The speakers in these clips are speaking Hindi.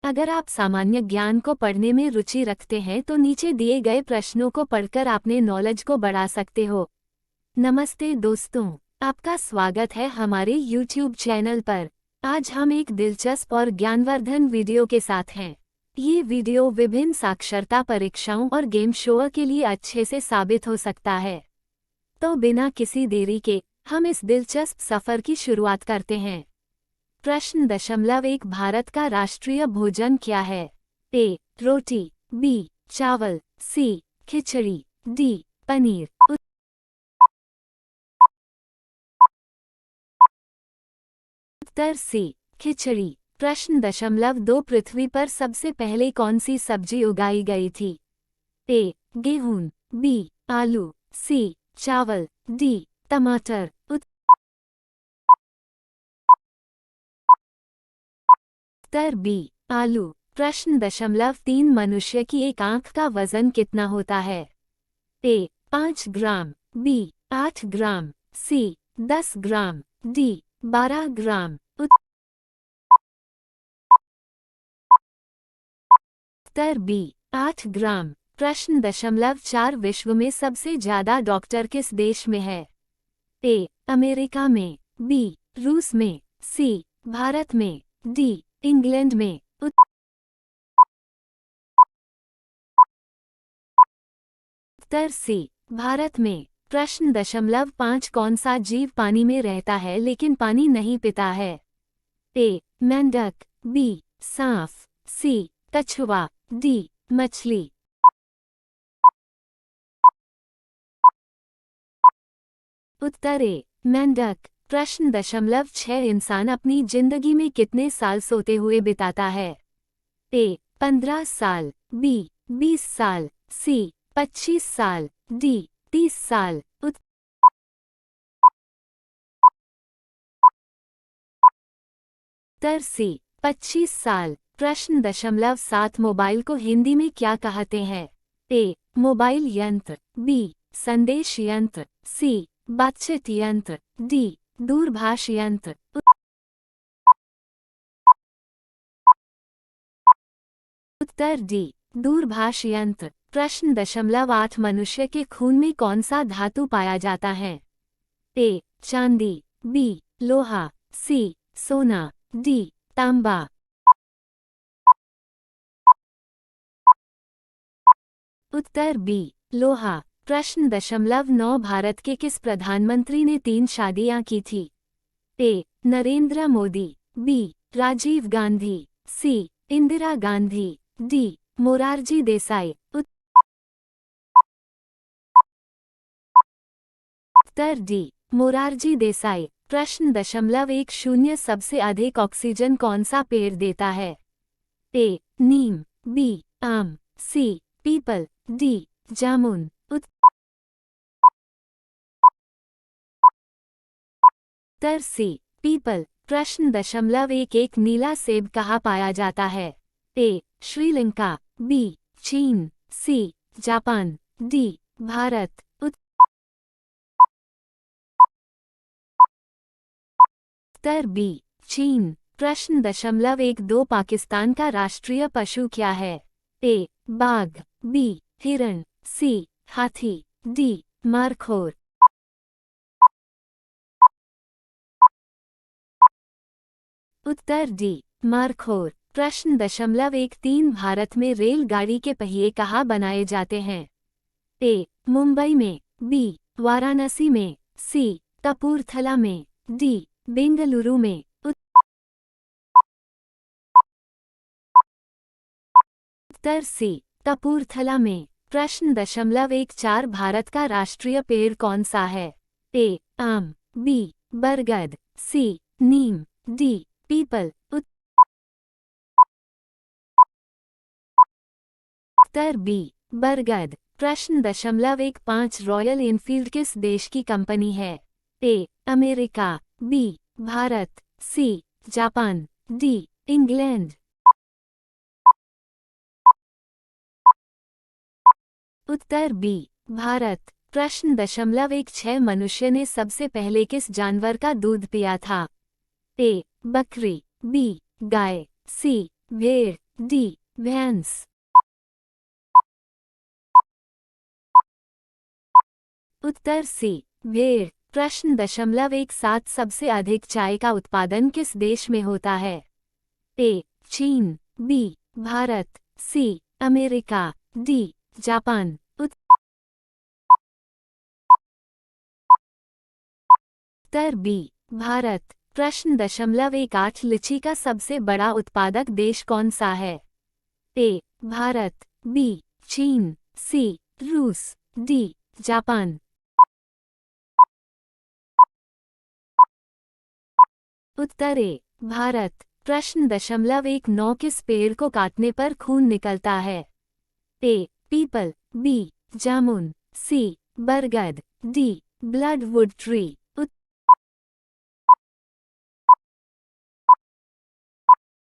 अगर आप सामान्य ज्ञान को पढ़ने में रुचि रखते हैं तो नीचे दिए गए प्रश्नों को पढ़कर अपने नॉलेज को बढ़ा सकते हो। नमस्ते दोस्तों, आपका स्वागत है हमारे YouTube चैनल पर। आज हम एक दिलचस्प और ज्ञानवर्धन वीडियो के साथ हैं। ये वीडियो विभिन्न साक्षरता परीक्षाओं और गेम शो के लिए अच्छे से साबित हो सकता है। तो बिना किसी देरी के हम इस दिलचस्प सफर की शुरुआत करते हैं। प्रश्न दशमलव 1 भारत का राष्ट्रीय भोजन क्या है? ए. रोटी, बी. चावल, सी. खिचड़ी, डी. पनीर। उत्तर सी. खिचड़ी। प्रश्न दशमलव 2 पृथ्वी पर सबसे पहले कौन सी सब्जी उगाई गई थी? ए. गेहूं, बी. आलू, सी. चावल, डी. टमाटर। उत्तर बी. आलू। प्रश्न दशमलव 3 मनुष्य की एक आंख का वजन कितना होता है? ए. 5 ग्राम, बी. 8 ग्राम, सी. 10 ग्राम, डी. 12 ग्राम। उत्तर बी. 8 ग्राम। प्रश्न दशमलव 4 विश्व में सबसे ज्यादा डॉक्टर किस देश में है? ए. अमेरिका में, बी. रूस में, सी. भारत में, डी. इंग्लैंड में। उत्तर सी. भारत में। प्रश्न दशमलव 5 कौन सा जीव पानी में रहता है लेकिन पानी नहीं पीता है? ए. मेंढक, बी. सांप, सी. कछुआ, डी. मछली। उत्तर ए. मेंढक। प्रश्न दशमलव 6 इंसान अपनी जिंदगी में कितने साल सोते हुए बिताता है? ए. 15 साल, बी. 20 साल, सी. 25 साल, डी. 30 साल। उत्तर सी. 25 साल। प्रश्न दशमलव 7 मोबाइल को हिंदी में क्या कहते हैं? ए. मोबाइल यंत्र, बी. संदेश यंत्र, सी. बातचीत यंत्र, डी. दूरभाष यंत्र। उत्तर डी. दूरभाष यंत्र। प्रश्न दशमलव 8 मनुष्य के खून में कौन सा धातु पाया जाता है? ए. चांदी, बी. लोहा, सी. सोना, डी. तांबा। उत्तर बी. लोहा। प्रश्न दशमलव 9 भारत के किस प्रधानमंत्री ने 3 शादियां की थी? ए. नरेंद्र मोदी, बी. राजीव गांधी, सी. इंदिरा गांधी, डी. मोरारजी देसाई। उत्तर डी. मोरारजी देसाई। प्रश्न दशमलव 10 सबसे अधिक ऑक्सीजन कौन सा पेड़ देता है? ए. नीम, बी. आम, सी. पीपल, डी. जामुन। उत्तर सी. पीपल। प्रश्न दशमलव 1 नीला सेब कहाँ पाया जाता है? ए. श्रीलंका, बी. चीन, सी. जापान, डी. भारत। उत्तर बी. चीन। प्रश्न दशमलव 1 पाकिस्तान का राष्ट्रीय पशु क्या है? ए. बाघ, बी. हिरण, सी. हाथी, डी. मारखोर। उत्तर डी. मारखोर। प्रश्न दशमलव 3 भारत में रेलगाड़ी के पहिए कहाँ बनाए जाते हैं? ए. मुंबई में, बी. वाराणसी में, सी. कपूरथला में, डी. बेंगलुरु में। उत्तर सी. कपूरथला में। प्रश्न दशमलव 4 भारत का राष्ट्रीय पेड़ कौन सा है? ए. आम, बी. बरगद, सी. नीम, डी. पीपल। उत्तर बी. बरगद। प्रश्न दशमलव 5 रॉयल एनफील्ड किस देश की कंपनी है? A. America, B. Bharat, C. जापान, डी. इंग्लैंड। उत्तर बी. भारत। प्रश्न दशमलव 6 मनुष्य ने सबसे पहले किस जानवर का दूध पिया था? ए. बकरी, बी. गाय, सी. भेड़, डी भैंस। उत्तर सी भेड़। प्रश्न 1.7 सबसे अधिक चाय का उत्पादन किस देश में होता है? ए चीन, B Bharat, C America, D जापान। उत्तर बी भारत। प्रश्न 1.8 लीची का सबसे बड़ा उत्पादक देश कौन सा है? ए भारत, बी चीन, सी रूस, डी जापान। उत्तर ए भारत। प्रश्न 1.9 किस पेड़ को काटने पर खून निकलता है? ए पीपल, बी जामुन, सी बरगद, डी ब्लडवुड ट्री।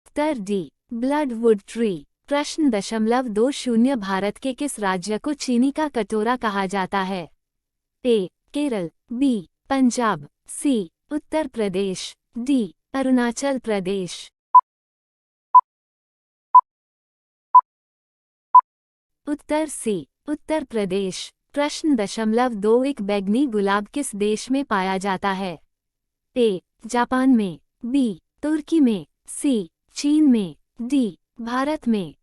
उत्तर डी ब्लडवुड ट्री। प्रश्न 2.20 भारत के किस राज्य को चीनी का कटोरा कहा जाता है? ए केरल, बी पंजाब, सी उत्तर प्रदेश, डी अरुणाचल प्रदेश। उत्तर सी उत्तर प्रदेश। प्रश्न 2.21 बैंगनी गुलाब किस देश में पाया जाता है? ए जापान में, बी तुर्की में, सी चीन में, डी भारत में।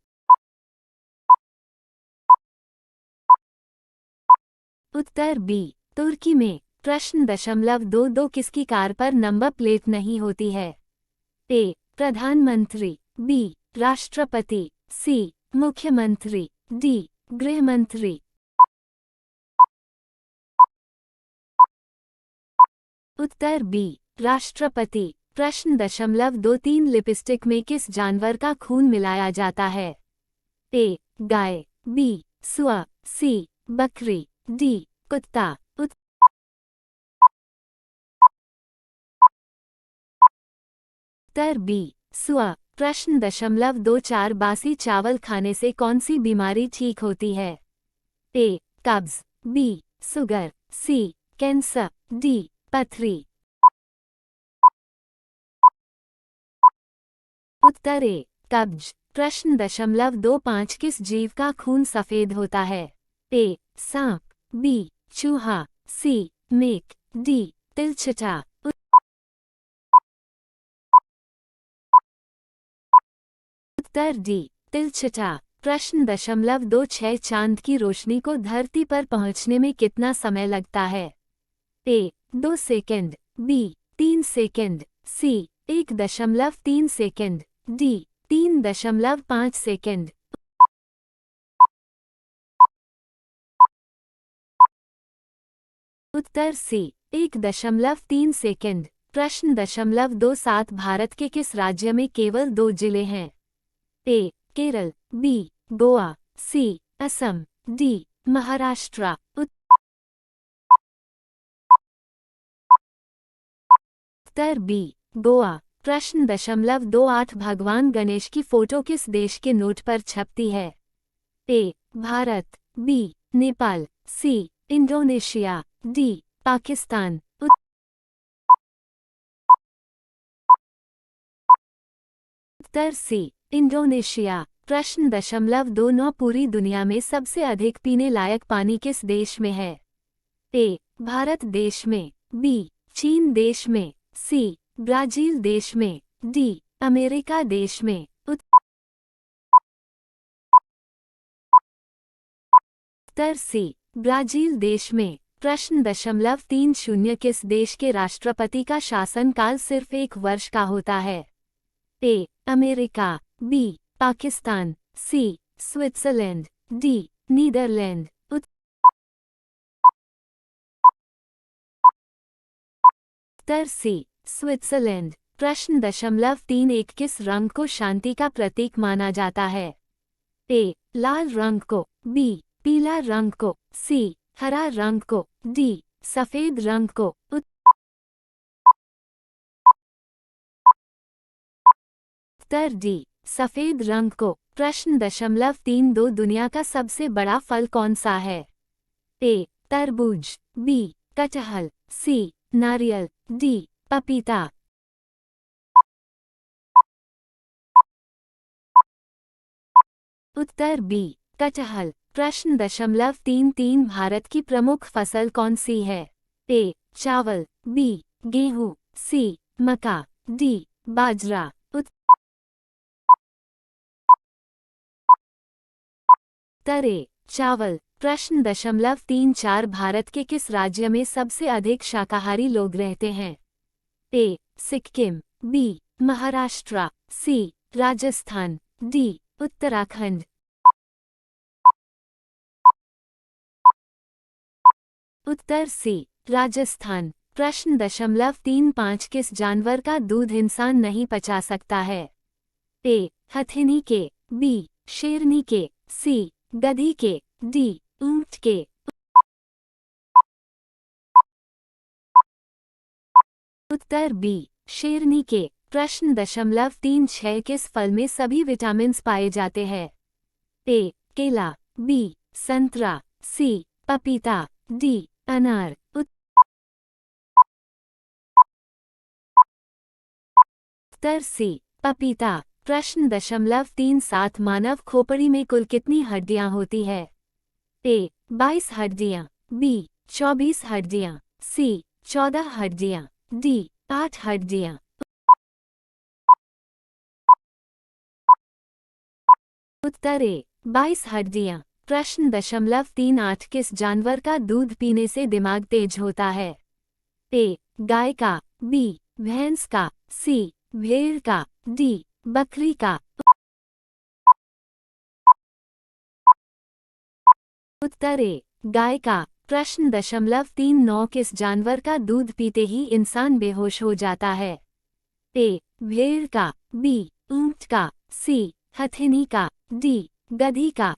उत्तर बी तुर्की में। प्रश्न 2.22 किसकी कार पर नंबर प्लेट नहीं होती है? ए प्रधानमंत्री, बी राष्ट्रपति, सी मुख्यमंत्री, डी गृह मंत्री। उत्तर बी राष्ट्रपति। प्रश्न 2.23 लिपस्टिक में किस जानवर का खून मिलाया जाता है? ए गाय, बी सुअर, सी बकरी, डी कुत्ता। उत्तर बी सुअर। प्रश्न 2.24 बासी चावल खाने से कौन सी बीमारी ठीक होती है? ए कब्ज, बी शुगर, सी कैंसर, डी पथरी। उत्तर ए कब्ज। प्रश्न 2.25 किस जीव का खून सफेद होता है? ए सांप, बी चूहा, सी मेक, डी तिलचटा। उत्तर डी तिलचटा। प्रश्न 2.26 चांद की रोशनी को धरती पर पहुंचने में कितना समय लगता है? ए 2 सेकंड, बी 3 सेकंड, सी 1.3 सेकंड, डी 3.5 सेकंड। उत्तर सी 1.3 सेकंड। प्रश्न 2.27 भारत के किस राज्य में केवल 2 जिले हैं? ए केरल, बी गोवा, सी असम, डी महाराष्ट्र। उत्तर बी गोवा। प्रश्न 2.28 भगवान गणेश की फोटो किस देश के नोट पर छपती है? A Bharat, B Nepal, C Indonesia, D Pakistan. उत्तर सी इंडोनेशिया। प्रश्न 2.29 पूरी दुनिया में सबसे अधिक पीने लायक पानी किस देश में है? ए भारत देश में, बी चीन देश में, सी ब्राजील देश में, डी अमेरिका देश में। उत्तर सी ब्राजील देश में। प्रश्न 2.30 किस देश के राष्ट्रपति का शासनकाल सिर्फ 1 वर्ष का होता है? A America, B Pakistan, C Switzerland, D Netherlands. उत्तर सी स्विट्जरलैंड। प्रश्न 2.31 किस रंग को शांति का प्रतीक माना जाता है? ए लाल रंग को, बी पीला रंग को, सी हरा रंग को, डी सफेद रंग को। उत्तर डी सफेद रंग को। प्रश्न 2.32 दुनिया का सबसे बड़ा फल कौन सा है? ए तरबूज, बी कटहल, सी नारियल, डी पपीता। उत्तर बी कटहल। प्रश्न 3.33 भारत की प्रमुख फसल कौन सी है? ए चावल, बी गेहूं, सी मक्का, डी बाजरा। उत्तर ए चावल। प्रश्न 3.34 भारत के किस राज्य में सबसे अधिक शाकाहारी लोग रहते हैं? ए सिक्किम, बी महाराष्ट्र, सी राजस्थान, डी उत्तराखंड। उत्तर सी राजस्थान। प्रश्न 3.35 किस जानवर का दूध इंसान नहीं पचा सकता है? ए हथिनी के, बी शेरनी के, सी गधी के, डी ऊंट के। उत्तर बी शेरनी के। प्रश्न 3.36 किस फल में सभी विटामिन पाए जाते हैं? ए केला, बी संतरा, सी पपीता, डी अनार। उत्तर सी पपीता। प्रश्न 3.37 मानव खोपड़ी में कुल कितनी हड्डियां होती है? ए 22 हड्डियां, बी 24 हड्डियां, सी 14 हड्डियां, डी 8 हड्डियां। उत्तर ए 22 हड्डियां। प्रश्न 3.38 किस जानवर का दूध पीने से दिमाग तेज होता है? ए गाय का, बी भैंस का, सी भेड़ का, डी बकरी का। उत्तर ए गाय का। प्रश्न 3.39 किस जानवर का दूध पीते ही इंसान बेहोश हो जाता है? ए भेड़ का, बी ऊंट का, सी हथिनी का, डी गधी का।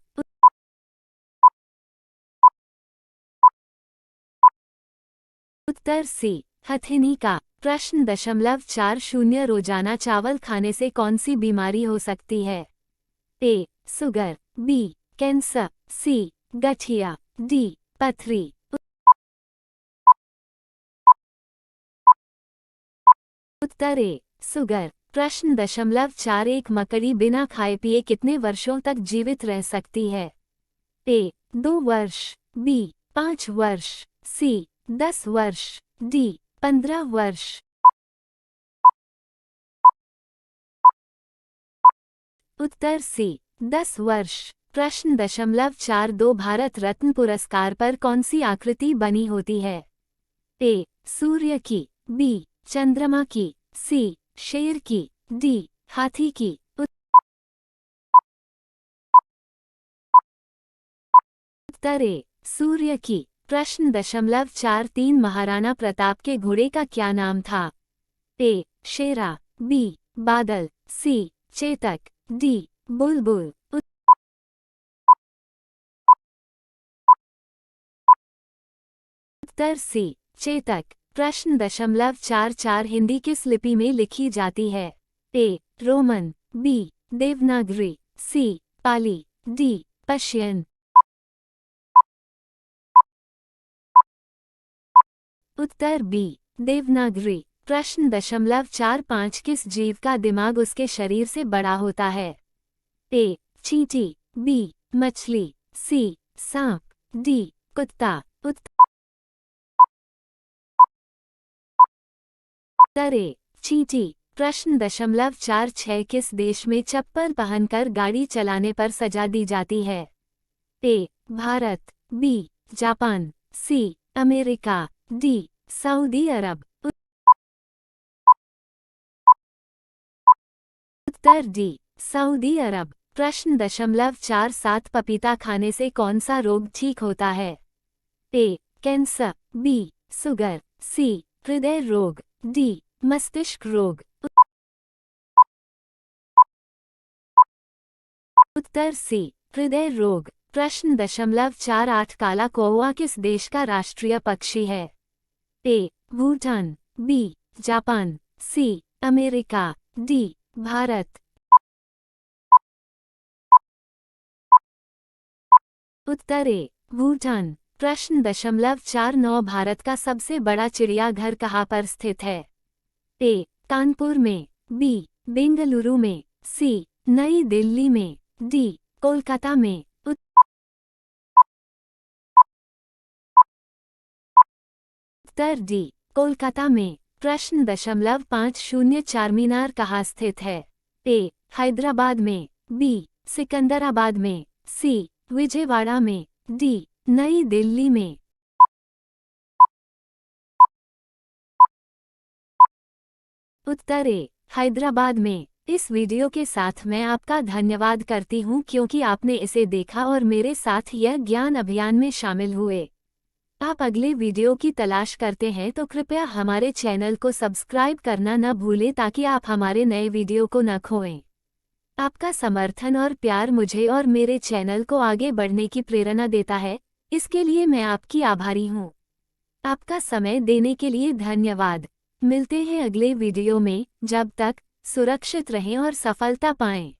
उत्तर सी हथिनी का। प्रश्न 4.0 रोजाना चावल खाने से कौन सी बीमारी हो सकती है? ए शुगर, बी कैंसर, सी गठिया, डी पथरी। उत्तर ए शुगर। प्रश्न 4.1 मकड़ी बिना खाए पिए कितने वर्षों तक जीवित रह सकती है? ए 2 वर्ष, बी 5 वर्ष, सी 10 वर्ष, डी 15 वर्ष। उत्तर सी 10 वर्ष। प्रश्न 4.2 भारत रत्न पुरस्कार पर कौन सी आकृति बनी होती है? ए सूर्य की, बी चंद्रमा की, सी शेर की, डी हाथी की। उत्तर ए सूर्य की। प्रश्न 4.3 महाराणा प्रताप के घोड़े का क्या नाम था? ए शेरा, बी बादल, सी चेतक, डी बुलबुल। उत्तर सी चेतक। प्रश्न 4.4 हिंदी किस लिपि में लिखी जाती है? ए रोमन, बी देवनागरी, सी पाली, डी पर्शियन। उत्तर बी देवनागरी। प्रश्न 4.5 किस जीव का दिमाग उसके शरीर से बड़ा होता है? ए चींटी, बी मछली, सी सांप, डी कुत्ता। उत्तर ए चींटी। प्रश्न 4.6 किस देश में चप्पल पहनकर गाड़ी चलाने पर सजा दी जाती है? ए भारत, बी जापान, सी अमेरिका, डी सऊदी अरब। उत्तर डी सऊदी अरब। प्रश्न 4.7 पपीता खाने से कौन सा रोग ठीक होता है? ए कैंसर, बी शुगर, सी हृदय रोग, डी मस्तिष्क रोग। उत्तर सी हृदय रोग। प्रश्न 4.8 काला कौवा किस देश का राष्ट्रीय पक्षी है? ए भूटान, बी जापान, सी अमेरिका, डी भारत। उत्तर ए भूटान। प्रश्न 4.9 भारत का सबसे बड़ा चिड़ियाघर कहाँ पर स्थित है? ए कानपुर में, बी बेंगलुरु में, सी नई दिल्ली में, डी कोलकाता में। उत्तर डी, कोलकाता में। प्रश्न 5 चारमीनार कहाँ स्थित है? ए, हैदराबाद में, बी, सिकंदराबाद में, सी, विजयवाड़ा में, डी, नई दिल्ली में। उत्तर ए, हैदराबाद में। इस वीडियो के साथ मैं आपका धन्यवाद करती हूँ क्योंकि आपने इसे देखा और मेरे साथ यह ज्ञान अभियान में शामिल हुए। आप अगले वीडियो की तलाश करते हैं तो कृपया हमारे चैनल को सब्सक्राइब करना न भूलें ताकि आप हमारे नए वीडियो को न खोएं। आपका समर्थन और प्यार मुझे और मेरे चैनल को आगे बढ़ने की प्रेरणा देता है, इसके लिए मैं आपकी आभारी हूँ। आपका समय देने के लिए धन्यवाद। मिलते हैं अगले वीडियो में, जब तक सुरक्षित रहें और सफलता पाएं।